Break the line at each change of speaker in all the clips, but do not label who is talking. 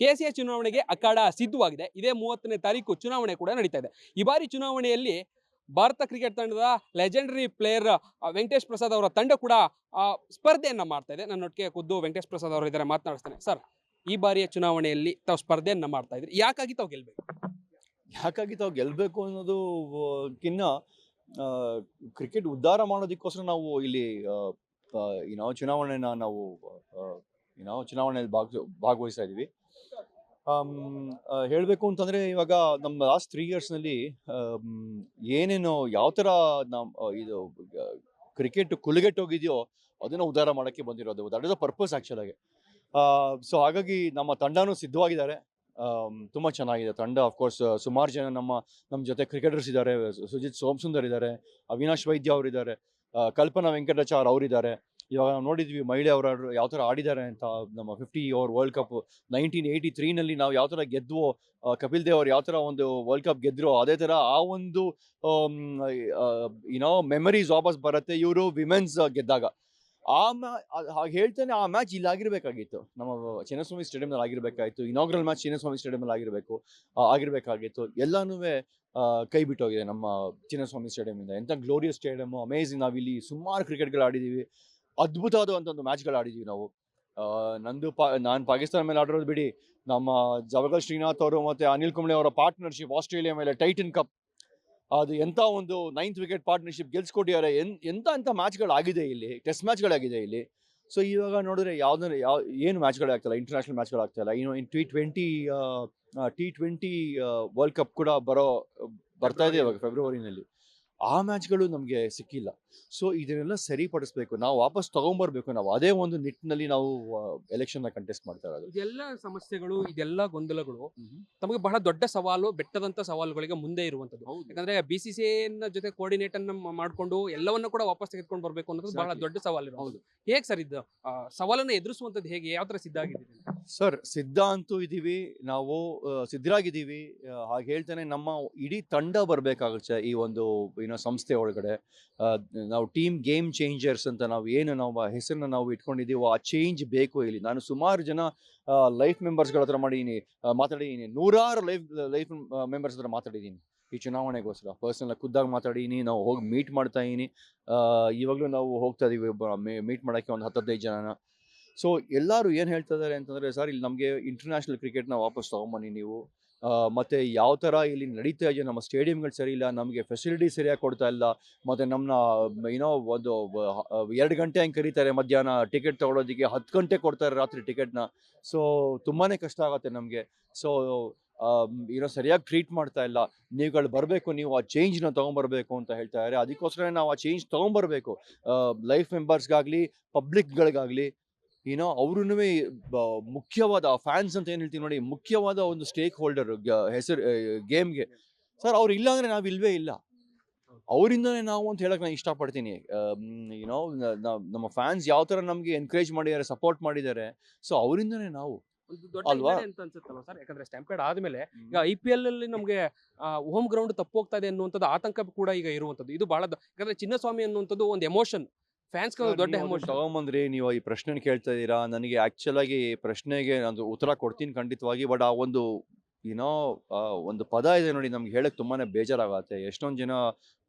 ಕೆಸಿಎ ಚುನಾವಣೆಗೆ ಅಖಾಡ ಸಿದ್ಧವಾಗಿದೆ. ಇದೇ 30ನೇ ತಾರೀಕು ಚುನಾವಣೆ ಕೂಡ ನಡೀತಾ ಇದೆ. ಈ ಬಾರಿ ಚುನಾವಣೆಯಲ್ಲಿ ಭಾರತ ಕ್ರಿಕೆಟ್ ತಂಡದ ಲೆಜೆಂಡರಿ ಪ್ಲೇಯರ್ ವೆಂಕಟೇಶ್ ಪ್ರಸಾದ್ ಅವರ ತಂಡ ಕೂಡ ಸ್ಪರ್ಧೆಯನ್ನ ಮಾಡ್ತಾ ಇದೆ. ನನ್ನೊಟ್ಟಿಗೆ ಖುದ್ದು ವೆಂಕಟೇಶ್ ಪ್ರಸಾದ್ ಅವರು ಇದ್ದಾರೆ, ಮಾತನಾಡಿಸ್ತೇನೆ. ಸರ್, ಈ ಬಾರಿಯ ಚುನಾವಣೆಯಲ್ಲಿ ತಾವು ಸ್ಪರ್ಧೆಯನ್ನ ಮಾಡ್ತಾ ಇದ್ರಿ, ಯಾಕಾಗಿ ತಾವು ಗೆಲ್ಬೇಕು?
ಯಾಕಾಗಿ ತಾವು ಗೆಲ್ಲಬೇಕು ಅನ್ನೋದು ಕಿನ್ನ ಕ್ರಿಕೆಟ್ ಉದ್ಧಾರ ಮಾಡೋದಕ್ಕೋಸ್ಕರ ನಾವು ಇಲ್ಲಿ ಚುನಾವಣೆನ ನಾವು ಚುನಾವಣೆಯಲ್ಲಿ ಭಾಗವಹಿಸ್ತಾ ಇದ್ದೀವಿ. ಹೇಳಬೇಕು ಅಂತಂದರೆ ಇವಾಗ ನಮ್ಮ ಲಾಸ್ಟ್ 3 ಇಯರ್ಸ್ನಲ್ಲಿ ಏನೇನು ಯಾವ ಥರ ಇದು ಕ್ರಿಕೆಟ್ ಕುಲುಗೆಟ್ಟೋಗಿದೆಯೋ ಅದನ್ನು ಉದ್ಧಾರ ಮಾಡೋಕ್ಕೆ ಬಂದಿರೋದು. ದಟ್ ಇಸ್ ಅ ಪರ್ಪಸ್ ಆ್ಯಕ್ಚುಲಾಗಿ. ಸೊ ಹಾಗಾಗಿ ನಮ್ಮ ತಂಡನೂ ಸಿದ್ಧವಾಗಿದ್ದಾರೆ. ತುಂಬ ಚೆನ್ನಾಗಿದೆ ತಂಡ. ಅಫ್ಕೋರ್ಸ್ ಸುಮಾರು ಜನ ನಮ್ಮ ಜೊತೆ ಕ್ರಿಕೆಟರ್ಸ್ ಇದ್ದಾರೆ. ಸುಜಿತ್ ಸೋಮಸುಂದರ್ ಇದ್ದಾರೆ, ಅವಿನಾಶ್ ವೈದ್ಯ ಅವರಿದ್ದಾರೆ, ಕಲ್ಪನಾ ವೆಂಕಟಾಚಾರ್ ಅವರಿದ್ದಾರೆ. ಇವಾಗ ನಾವು ನೋಡಿದ್ವಿ ಮಹಿಳೆ ಅವರು ಯಾವ ಥರ ಆಡಿದ್ದಾರೆ ಅಂತ. ನಮ್ಮ 50 ಓವರ್ ವರ್ಲ್ಡ್ ಕಪ್ 1983ನಲ್ಲಿ ನಾವು ಯಾವ ಥರ ಗೆದ್ವೋ, ಕಪಿಲ್ ದೇವ್ ಅವರು ಯಾವ ಥರ ಒಂದು ವರ್ಲ್ಡ್ ಕಪ್ ಗೆದ್ರೋ ಅದೇ ಥರ ಆ ಒಂದು ಮೆಮರೀಸ್ ವಾಪಸ್ ಬರುತ್ತೆ ಇವರು ವಿಮೆನ್ಸ್ ಗೆದ್ದಾಗ. ಹಾಗೆ ಹೇಳ್ತಾನೆ ಆ ಮ್ಯಾಚ್ ಇಲ್ಲಿ ಆಗಿರಬೇಕಾಗಿತ್ತು, ನಮ್ಮ ಚಿನ್ನಸ್ವಾಮಿ ಸ್ಟೇಡಿಯಂನಲ್ಲಿ ಆಗಿರಬೇಕಾಗಿತ್ತು. ಇನಾಗ್ರಲ್ ಮ್ಯಾಚ್ ಚಿನ್ನಸ್ವಾಮಿ ಸ್ಟೇಡಿಯಂನಲ್ಲಿ ಆಗಿರಬೇಕಾಗಿತ್ತು. ಎಲ್ಲನೂ ಕೈ ಬಿಟ್ಟೋಗಿದೆ ನಮ್ಮ ಚಿನ್ನಸ್ವಾಮಿ ಸ್ಟೇಡಿಯಮಿಂದ. ಎಂಥ ಗ್ಲೋರಿಯಸ್ ಸ್ಟೇಡಿಯಮ್, ಅಮೇಝಿಂಗ್. ನಾವಿಲ್ಲಿ ಸುಮಾರು ಕ್ರಿಕೆಟ್ಗಳು ಆಡಿದ್ದೀವಿ, ಅದ್ಭುತವಾದಂಥ ಒಂದು ಮ್ಯಾಚ್ಗಳು ಆಡಿದ್ದೀವಿ ನಾವು. ನಾನು ಪಾಕಿಸ್ತಾನ ಮೇಲೆ ಆಡಿರೋದು ಬಿಡಿ, ನಮ್ಮ ಜವಗಲ್ ಶ್ರೀನಾಥ್ ಅವರು ಮತ್ತು ಅನಿಲ್ ಕುಂಬ್ಳೆ ಅವರ ಪಾರ್ಟ್ನರ್ಶಿಪ್ ಆಸ್ಟ್ರೇಲಿಯಾ ಮೇಲೆ ಟೈಟನ್ ಕಪ್, ಅದು ಎಂಥ ಒಂದು 9th ವಿಕೆಟ್ ಪಾರ್ಟ್ನರ್ಶಿಪ್ ಗೆಲ್ಸ್ಕೊಟ್ಟಿದ್ದಾರೆ. ಎಂಥ ಮ್ಯಾಚ್ಗಳಾಗಿದೆ ಇಲ್ಲಿ, ಟೆಸ್ಟ್ ಮ್ಯಾಚ್ಗಳಾಗಿದೆ ಇಲ್ಲಿ. ಸೊ ಇವಾಗ ನೋಡಿದ್ರೆ ಏನು ಮ್ಯಾಚ್ಗಳಾಗ್ತಾಯಿಲ್ಲ, ಇಂಟರ್ನ್ಯಾಷನಲ್ ಮ್ಯಾಚ್ಗಳಾಗ್ತಾಯಿಲ್ಲ. T20 ವರ್ಲ್ಡ್ ಕಪ್ ಕೂಡ ಬರ್ತಾ ಇದೆ ಇವಾಗ ಫೆಬ್ರವರಿನಲ್ಲಿ. ಆ ಮ್ಯಾಚ್ಗಳು ನಮಗೆ ಸಿಕ್ಕಿಲ್ಲ. ಸೊ ಇದನ್ನೆಲ್ಲ ಸರಿಪಡಿಸ್ಬೇಕು, ನಾವು ವಾಪಸ್ ತಗೊಂಬರ್ಬೇಕು. ನಾವು ಅದೇ ಒಂದು ನಿಟ್ಟಿನಲ್ಲಿ ನಾವು ಎಲೆಕ್ಷನ್ನ ಕಂಟೆಸ್ಟ್ ಮಾಡ್ತಾ ಇರೋದು.
ಇದೆಲ್ಲ ಸಮಸ್ಯೆಗಳು, ಇದೆಲ್ಲ ಗೊಂದಲಗಳು ತಮಗೆ ಬಹಳ ದೊಡ್ಡ ಸವಾಲು, ಬೆಟ್ಟದಂತ ಸವಾಲುಗಳಿಗೆ ಮುಂದೆ ಇರುವಂತದ್ದು. ಯಾಕಂದ್ರೆ BCCI ಜೊತೆ ಕೋರ್ಡಿನೇಟ್ ಅನ್ನ ಮಾಡಿಕೊಂಡು ಎಲ್ಲವನ್ನ ಕೂಡ ವಾಪಸ್ ತೆಗೆದುಕೊಂಡು ಬರಬೇಕು ಅನ್ನೋದು ಬಹಳ ದೊಡ್ಡ ಸವಾಲು ಇರೋದು. ಹೇಗೆ ಸರ್ ಇದು ಸವಾಲನ್ನ ಎದುರಿಸುವಂತದ್ದು ಹೇಗೆ, ಯಾವ ತರ ಸಿದ್ಧ ಆಗಿದ್ದೀರಿ?
ಸರ್, ಸಿದ್ಧ ಅಂತೂ ಇದ್ದೀವಿ, ನಾವು ಸಿದ್ಧರಾಗಿದ್ದೀವಿ. ಹಾಗೆ ಹೇಳ್ತಾನೆ ನಮ್ಮ ಇಡೀ ತಂಡ ಬರಬೇಕಾಗುತ್ತೆ ಈ ಒಂದು ಸಂಸ್ಥೆ ಒಳಗಡೆ. ನಾವು ಟೀಮ್ ಗೇಮ್ ಚೇಂಜರ್ಸ್ ಅಂತ ನಾವು ಹೆಸರನ್ನ ನಾವು ಇಟ್ಕೊಂಡಿದ್ದೀವೋ ಆ ಚೇಂಜ್ ಬೇಕು ಇಲ್ಲಿ. ನಾನು ಸುಮಾರು ಜನ ಲೈಫ್ ಮೆಂಬರ್ಸ್ಗಳ ಹತ್ರ ಮಾತಾಡಿದ್ದೀನಿ, ನೂರಾರು ಲೈಫ್ ಮೆಂಬರ್ಸ್ ಹತ್ರ ಮಾತಾಡಿದ್ದೀನಿ ಈ ಚುನಾವಣೆಗೋಸ್ಕರ. ಪರ್ಸನಲ್ ಖುದ್ದಾಗಿ ಮಾತಾಡಿದ್ದೀನಿ, ನಾವು ಹೋಗಿ ಮೀಟ್ ಮಾಡ್ತಾ ಇದ್ದೀನಿ. ಇವಾಗಲೂ ನಾವು ಹೋಗ್ತಾ ಇದೀವಿ ಮೀಟ್ ಮಾಡೋಕ್ಕೆ ಒಂದು 10-15 ಜನನ. ಸೊ ಎಲ್ಲರೂ ಏನು ಹೇಳ್ತಾ ಇದ್ದಾರೆ ಅಂತಂದರೆ, ಸರ್ ಇಲ್ಲಿ ನಮಗೆ ಇಂಟರ್ನ್ಯಾಷನಲ್ ಕ್ರಿಕೆಟ್ನ ವಾಪಸ್ ತೊಗೊಂಬನ್ನಿ ನೀವು, ಮತ್ತು ಯಾವ ಥರ ಇಲ್ಲಿ ನಡೀತಾ ಇದೆಯೋ ನಮ್ಮ ಸ್ಟೇಡಿಯಂಗಳು ಸರಿ ಇಲ್ಲ, ನಮಗೆ ಫೆಸಿಲಿಟಿ ಸರಿಯಾಗಿ ಕೊಡ್ತಾ ಇಲ್ಲ, ಮತ್ತು ನಮ್ಮನ್ನ ಒಂದು 2 ಗಂಟೆ ಹಂಗೆ ಕರೀತಾರೆ ಮಧ್ಯಾಹ್ನ ಟಿಕೆಟ್ ತೊಗೊಳೋದಕ್ಕೆ, 10 ಗಂಟೆ ಕೊಡ್ತಾರೆ ರಾತ್ರಿ ಟಿಕೆಟ್ನ. ಸೊ ತುಂಬಾ ಕಷ್ಟ ಆಗುತ್ತೆ ನಮಗೆ. ಸೊ ಸರಿಯಾಗಿ ಟ್ರೀಟ್ ಮಾಡ್ತಾ ಇಲ್ಲ, ನೀವುಗಳು ಬರಬೇಕು, ನೀವು ಆ ಚೇಂಜ್ನ ತೊಗೊಂಬರ್ಬೇಕು ಅಂತ ಹೇಳ್ತಾ ಇದ್ದಾರೆ. ಅದಕ್ಕೋಸ್ಕರ ನಾವು ಆ ಚೇಂಜ್ ತೊಗೊಂಬರ್ಬೇಕು. ಲೈಫ್ ಮೆಂಬರ್ಸ್ಗಾಗಲಿ ಪಬ್ಲಿಕ್ಗಳಿಗಾಗಲಿ ಅವ್ರೂ ಮುಖ್ಯವಾದ ಫ್ಯಾನ್ಸ್ ಅಂತ ಏನು ಹೇಳ್ತೀವಿ ನೋಡಿ, ಮುಖ್ಯವಾದ ಒಂದು ಸ್ಟೇಕ್ ಹೋಲ್ಡರ್ ಹೆಸರು ಗೇಮ್ಗೆ. ಸರ್ ಅವ್ರು ಇಲ್ಲ ಅಂದರೆ ನಾವು ಇಲ್ವೇ ಇಲ್ಲ, ಅವರಿಂದನೇ ನಾವು ಅಂತ ಹೇಳಕ್ಕೆ ನಾನು ಇಷ್ಟಪಡ್ತೀನಿ. ನಮ್ಮ ಫ್ಯಾನ್ಸ್ ಯಾವ ಥರ ನಮಗೆ ಎನ್ಕರೇಜ್ ಮಾಡಿದ್ದಾರೆ, ಸಪೋರ್ಟ್ ಮಾಡಿದ್ದಾರೆ, ಸೊ ಅವರಿಂದನೇ ನಾವು
ಅಲ್ವಾ ಅಂತ ಅನ್ಸುತ್ತಲ್ವಾ ಸರ್? ಯಾಕಂದ್ರೆ ಸ್ಟ್ಯಾಂಪೇಡ್ ಆದ್ಮೇಲೆ ಈಗ IPL ಅಲ್ಲಿ ನಮಗೆ ಹೋಮ್ ಗ್ರೌಂಡ್ ತಪ್ಪು ಹೋಗ್ತಾ ಇದೆ ಅನ್ನುವಂಥದ್ದು ಆತಂಕ ಕೂಡ ಈಗ ಇರುವಂತದ್ದು. ಇದು ಬಹಳ ಯಾಕಂದ್ರೆ ಚಿನ್ನಸ್ವಾಮಿ ಅನ್ನುವಂಥದ್ದು ಒಂದು ಎಮೋಷನ್, ಫ್ಯಾನ್ಸ್ ದೊಡ್ಡ ಎಮೋಷನ್.
ತಗೊಂಬಂದ್ರಿ ನೀವು ಈ ಪ್ರಶ್ನೆ ಕೇಳ್ತಾ ಇದ್ದೀರಾ. ನನಗೆ ಆಕ್ಚುಲ್ ಆಗಿ ಪ್ರಶ್ನೆಗೆ ನಾನು ಉತ್ತರ ಕೊಡ್ತೀನಿ ಖಂಡಿತವಾಗಿ. ಬಟ್ ಆ ಒಂದು ಒಂದು ಪದ ಇದೆ ನೋಡಿ, ನಮ್ಗೆ ಹೇಳಕ್ ತುಂಬಾನೇ ಬೇಜಾರಾಗತ್ತೆ. ಎಷ್ಟೊಂದು ಜನ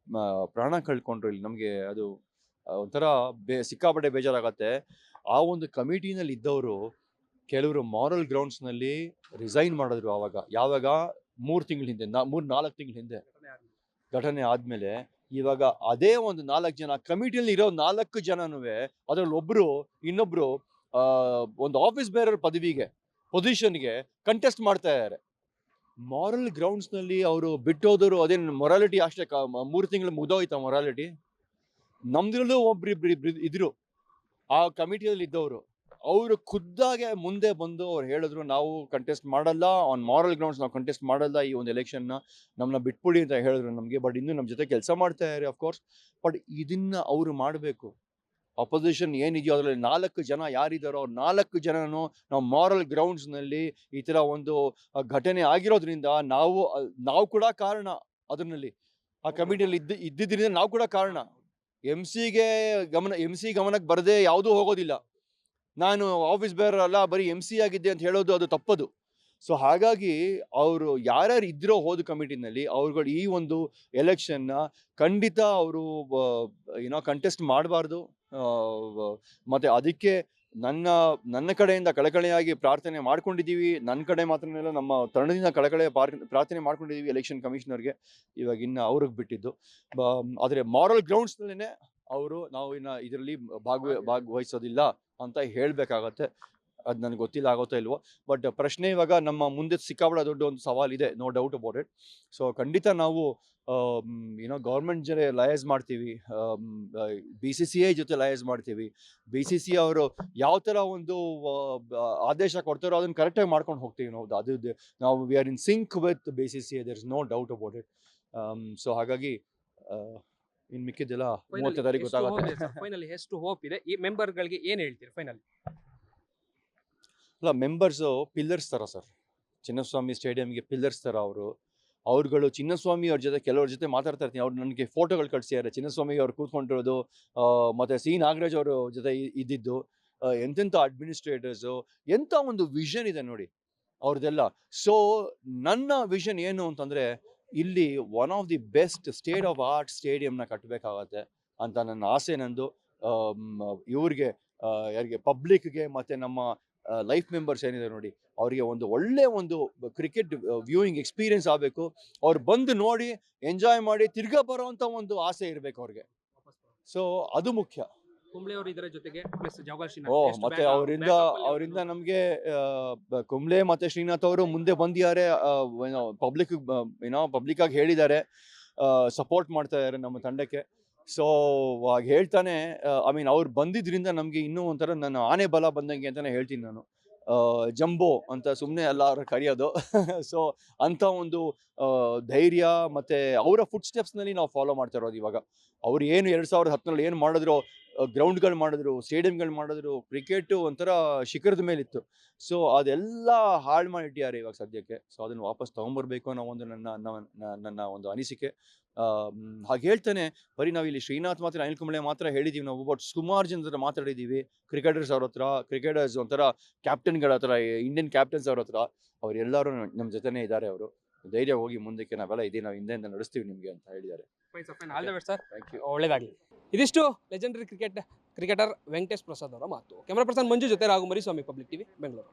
ಪ್ರಾಣ ಕಳ್ಕೊಂಡ್ರು ಇಲ್ಲಿ. ನಮಗೆ ಅದು ಒಂಥರ ಸಿಕ್ಕಾಪಟ್ಟೆ ಬೇಜಾರಾಗತ್ತೆ. ಆ ಒಂದು ಕಮಿಟಿನಲ್ಲಿ ಇದ್ದವರು ಕೆಲವರು ಮಾರಲ್ ಗ್ರೌಂಡ್ಸ್ನಲ್ಲಿ ರಿಸೈನ್ ಮಾಡಿದ್ರು. ಯಾವಾಗ 3 ತಿಂಗಳ ಹಿಂದೆ, 3-4 ತಿಂಗಳ ಹಿಂದೆ ಘಟನೆ ಆದ್ಮೇಲೆ. ಇವಾಗ ಅದೇ ಒಂದು 4 ಜನ ಕಮಿಟಿಯಲ್ಲಿ ಇರೋ 4 ಜನನೂ ಅದರಲ್ಲಿ ಇನ್ನೊಬ್ರು ಒಂದು ಆಫೀಸ್ ಬೇರರ್ ಪೊಸಿಷನ್ಗೆ ಕಂಟೆಸ್ಟ್ ಮಾಡ್ತಾ ಇದ್ದಾರೆ. ಮಾರಲ್ ಗ್ರೌಂಡ್ಸ್ನಲ್ಲಿ ಅವರು ಬಿಟ್ಟೋದರು. ಅದೇನು ಮೊರಾಲಿಟಿ ಅಷ್ಟೇ, 3 ತಿಂಗಳು ಮುಗ್ದೋಯ್ತಾ ಮೊರಾಲಿಟಿ? ನಮ್ದ್ರಲ್ಲೂ ಒಬ್ರಿಬ್ರು ಇದ್ರು ಆ ಕಮಿಟಿಯಲ್ಲಿ ಇದ್ದವರು. ಅವರು ಖುದ್ದಾಗೆ ಮುಂದೆ ಬಂದು ಅವ್ರು ಹೇಳಿದ್ರು, ನಾವು ಕಂಟೆಸ್ಟ್ ಮಾಡಲ್ಲ, ಆನ್ ಮಾರಲ್ ಗ್ರೌಂಡ್ಸ್ ನಾವು ಕಂಟೆಸ್ಟ್ ಮಾಡಲ್ಲ ಈ ಒಂದು ಎಲೆಕ್ಷನ್ನ, ನಮ್ಮನ್ನ ಬಿಟ್ಬಿಡಿ ಅಂತ ಹೇಳಿದ್ರು ನಮಗೆ. ಬಟ್ ಇನ್ನೂ ನಮ್ಮ ಜೊತೆ ಕೆಲಸ ಮಾಡ್ತಾ ಇದ್ದಾರೆ ಅಫ್ಕೋರ್ಸ್. ಬಟ್ ಇದನ್ನ ಅವರು ಮಾಡಬೇಕು. ಅಪೋಸಿಷನ್ ಏನಿದೆಯೋ ಅದರಲ್ಲಿ 4 ಜನ ಯಾರಿದ್ದಾರೋ ಅವ್ರು 4 ಜನನೂ ನಾವು ಮಾರಲ್ ಗ್ರೌಂಡ್ಸ್ನಲ್ಲಿ ಈ ಥರ ಒಂದು ಘಟನೆ ಆಗಿರೋದ್ರಿಂದ ನಾವು ಕೂಡ ಕಾರಣ. ಅದರಲ್ಲಿ ಆ ಕಮಿಟಿಯಲ್ಲಿ ಇದ್ದಿದ್ದರಿಂದ ನಾವು ಕೂಡ ಕಾರಣ. MC ಗಮನಕ್ಕೆ ಬರದೆ ಯಾವುದೂ ಹೋಗೋದಿಲ್ಲ. ನಾನು ಆಫೀಸ್ ಬೇರರ್ ಅಲ್ಲ, ಬರೀ MC ಆಗಿದ್ದೆ ಅಂತ ಹೇಳೋದು ಅದು ತಪ್ಪದು. ಸೊ ಹಾಗಾಗಿ ಅವರು ಯಾರ್ಯಾರು ಇದ್ರೋ ಹೋದ ಕಮಿಟಿನಲ್ಲಿ ಅವ್ರುಗಳು ಈ ಒಂದು ಎಲೆಕ್ಷನ್ನ ಖಂಡಿತ ಅವರು ಕಂಟೆಸ್ಟ್ ಮಾಡಬಾರ್ದು. ಮತ್ತೆ ಅದಕ್ಕೆ ನನ್ನ ನನ್ನ ಕಡೆಯಿಂದ ಕಳಕಳಿಯಾಗಿ ಪ್ರಾರ್ಥನೆ ಮಾಡ್ಕೊಂಡಿದ್ದೀವಿ. ನನ್ನ ಕಡೆ ಮಾತ್ರನಲ್ಲ, ನಮ್ಮ ತಂಡದಿಂದ ಕಳಕಳಿಯ ಪ್ರಾರ್ಥನೆ ಮಾಡ್ಕೊಂಡಿದ್ದೀವಿ ಎಲೆಕ್ಷನ್ ಕಮಿಷನರ್ಗೆ. ಇವಾಗ ಇನ್ನು ಅವ್ರಿಗೆ ಬಿಟ್ಟಿದ್ದು. ಆದರೆ ಮಾರಲ್ ಗ್ರೌಂಡ್ಸ್ನಲ್ಲೇ ನಾವು ಇನ್ನು ಇದರಲ್ಲಿ ಭಾಗವಹಿಸೋದಿಲ್ಲ ಅಂತ ಹೇಳಬೇಕಾಗತ್ತೆ. ಅದು ನನಗೆ ಗೊತ್ತಿಲ್ಲ ಆಗುತ್ತೋ ಇಲ್ವೋ. ಬಟ್ ಪ್ರಶ್ನೆ ಇವಾಗ ನಮ್ಮ ಮುಂದೆ ಸಿಕ್ಕಾಪಟ್ಟೆ ದೊಡ್ಡ ಒಂದು ಸವಾಲಿದೆ, no doubt about it. So ಖಂಡಿತ ನಾವು ಗೌರ್ಮೆಂಟ್ ಜೊತೆ ಲಯೈಸ್ ಮಾಡ್ತೀವಿ, BCCI ಜೊತೆ ಲಯೈಸ್ ಮಾಡ್ತೀವಿ. BCCI ಅವರು ಯಾವ ಥರ ಒಂದು ಆದೇಶ ಕೊಡ್ತಾರೋ ಅದನ್ನು ಕರೆಕ್ಟಾಗಿ ಮಾಡ್ಕೊಂಡು ಹೋಗ್ತೀವಿ ನಾವು. ನಾವು we are in sync with BCCI, there is no doubt about it. So ಹಾಗಾಗಿ ಇನ್ನು ಮಿಕ್ಕಿದ್ದೆಲ್ಲ 30 ತಾರೀಕು ಗೊತ್ತಾಗುತ್ತೆ.
ಫೈನಲಿ ಎಷ್ಟು ಹೋಪ್ ಇದೆ ಈ ಮೆಂಬರ್ಗಳಿಗೆ ಏನು ಹೇಳ್ತೀರಿ ಫೈನಲಿ?
ಅಲ್ಲ, ಮೆಂಬರ್ಸು ಪಿಲ್ಲರ್ಸ್ ಥರ ಸರ್. ಚಿನ್ನಸ್ವಾಮಿ ಸ್ಟೇಡಿಯಂಗೆ ಪಿಲ್ಲರ್ಸ್ ಥರ ಅವ್ರುಗಳು ಚಿನ್ನಸ್ವಾಮಿ ಅವ್ರ ಜೊತೆ ಕೆಲವ್ರ ಜೊತೆ ಮಾತಾಡ್ತಾ ಇರ್ತೀನಿ. ಅವ್ರು ನನಗೆ ಫೋಟೋಗಳು ಕಳಿಸಿದ್ದಾರೆ. ಚಿನ್ನಸ್ವಾಮಿ ಅವ್ರು ಕೂತ್ಕೊಂಡಿರೋದು, ಮತ್ತು C. ನಾಗರಾಜ್ ಅವ್ರ ಜೊತೆ ಇದ್ದಿದ್ದು, ಎಂತೆಂಥ ಅಡ್ಮಿನಿಸ್ಟ್ರೇಟರ್ಸು, ಎಂಥ ಒಂದು ವಿಷನ್ ಇದೆ ನೋಡಿ ಅವ್ರದ್ದೆಲ್ಲ. ಸೊ ನನ್ನ ವಿಷನ್ ಏನು ಅಂತಂದರೆ, ಇಲ್ಲಿ one of the best state of art ಸ್ಟೇಡಿಯಂನ ಕಟ್ಟಬೇಕಾಗತ್ತೆ ಅಂತ ನನ್ನ ಆಸೆ ನಂದು. ಇವ್ರಿಗೆ ಯಾರಿಗೆ ಪಬ್ಲಿಕ್ಗೆ ಮತ್ತು ನಮ್ಮ ಲೈಫ್ ಮೆಂಬರ್ಸ್ ಏನಿದೆ ನೋಡಿ, ಅವರಿಗೆ ಒಳ್ಳೆ ಒಂದು ಕ್ರಿಕೆಟ್ ವ್ಯೂಯಿಂಗ್ ಎಕ್ಸ್ಪೀರಿಯನ್ಸ್ ಆಗಬೇಕು. ಅವ್ರು ಬಂದು ನೋಡಿ ಎಂಜಾಯ್ ಮಾಡಿ ತಿರ್ಗಾ ಬರೋವಂಥ ಒಂದು ಆಸೆ ಇರಬೇಕು ಅವ್ರಿಗೆ. ಸೊ ಅದು ಮುಖ್ಯ.
ಕುಂಬ್ಳೆ ಅವರು ಇದರ ಜೊತೆಗೆ ಪ್ಲಸ್ ಜವಾಗಲ್
ಮತ್ತೆ ಅವರಿಂದ ನಮಗೆ ಕುಂಬ್ಳೆ ಮತ್ತೆ ಶ್ರೀನಾಥ್ ಅವರು ಮುಂದೆ ಬಂದಿದ್ದಾರೆ. ಪಬ್ಲಿಕ್ ಆಗಿ ಹೇಳಿದ್ದಾರೆ, ಸಪೋರ್ಟ್ ಮಾಡ್ತಾ ಇದ್ದಾರೆ ನಮ್ಮ ತಂಡಕ್ಕೆ. ಸೊ ಹೇಳ್ತಾನೆ, ಅವ್ರು ಬಂದಿದ್ರಿಂದ ನಮಗೆ ಇನ್ನೂ ಒಂಥರ ನನ್ನ ಆನೆ ಬಲ ಬಂದಂಗೆ ಅಂತಾನೆ ಹೇಳ್ತೀನಿ ನಾನು. ಜಂಬೋ ಅಂತ ಸುಮ್ಮನೆ ಎಲ್ಲರೂ ಕರೆಯೋದು. ಸೊ ಅಂಥ ಒಂದು ಧೈರ್ಯ ಮತ್ತು ಅವರ ಫುಟ್ ಸ್ಟೆಪ್ಸ್ನಲ್ಲಿ ನಾವು ಫಾಲೋ ಮಾಡ್ತಾ ಇರೋದು ಇವಾಗ. ಅವ್ರು ಏನು 2010ರಲ್ಲಿ ಏನು ಮಾಡಿದ್ರು, ಗ್ರೌಂಡ್ಗಳು ಮಾಡಿದ್ರು, ಸ್ಟೇಡಿಯಂಗಳು ಮಾಡಿದ್ರು, ಕ್ರಿಕೆಟು ಒಂಥರ ಶಿಖರದ ಮೇಲಿತ್ತು. ಸೊ ಅದೆಲ್ಲ ಹಾಳು ಮಾಡಿಟ್ಟಿದ್ದಾರೆ ಇವಾಗ ಸದ್ಯಕ್ಕೆ. ಸೊ ಅದನ್ನು ವಾಪಸ್ ತೊಗೊಂಬರ್ಬೇಕು ಅನ್ನೋ ಒಂದು ನನ್ನ ಒಂದು ಅನಿಸಿಕೆ. ಹಾಗೆ ಹೇಳ್ತಾನೆ, ಬರೀ ನಾವಿಲ್ಲಿ ಶ್ರೀನಾಥ್ ಮಾತ್ರ, ಅನಿಲ್ ಕುಂಬ್ಳೆ ಮಾತ್ರ ಹೇಳಿದ್ದೀವಿ ನಾವು, ಬಟ್ ಸುಮಾರು ಜನ ಹತ್ರ ಮಾತಾಡಿದ್ದೀವಿ. ಕ್ರಿಕೆಟರ್ಸ್ ಅವ್ರ ಹತ್ರ, ಕ್ರಿಕೆಟರ್ಸ್ ಒಂಥರ ಕ್ಯಾಪ್ಟನ್ಗಳ ಹತ್ರ, ಇಂಡಿಯನ್ ಕ್ಯಾಪ್ಟನ್ಸ್ ಅವ್ರ ಹತ್ರ, ಅವರೆಲ್ಲರೂ ನಮ್ಮ ಜೊತೆನೇ ಇದ್ದಾರೆ. ಅವರು ಧೈರ್ಯ ಹೋಗಿ ಮುಂದಕ್ಕೆ, ನಾವೆಲ್ಲ ಇದೀವಿ, ನಾವು ಹಿಂದೆಯಿಂದ ನಡೆಸ್ತೀವಿ ನಿಮಗೆ ಅಂತ ಹೇಳಿದ್ದಾರೆ.
ಥ್ಯಾಂಕ್ ಯು, ಒಳ್ಳೆಯದಾಗಲಿ. ಇದಿಷ್ಟು ಲೆಜೆಂಡರಿ ಕ್ರಿಕೆಟರ್ ವೆಂಕಟೇಶ್ ಪ್ರಸಾದ್ ಅವರ ಮಾತು. ಕ್ಯಾಮರಾ ಪರ್ಸನ್ ಮಂಜು ಜೊತೆ ರಾಘು ಮರಿಸ್ವಾಮಿ, ಪಬ್ಲಿಕ್ ಟಿವಿ, ಬೆಂಗಳೂರು.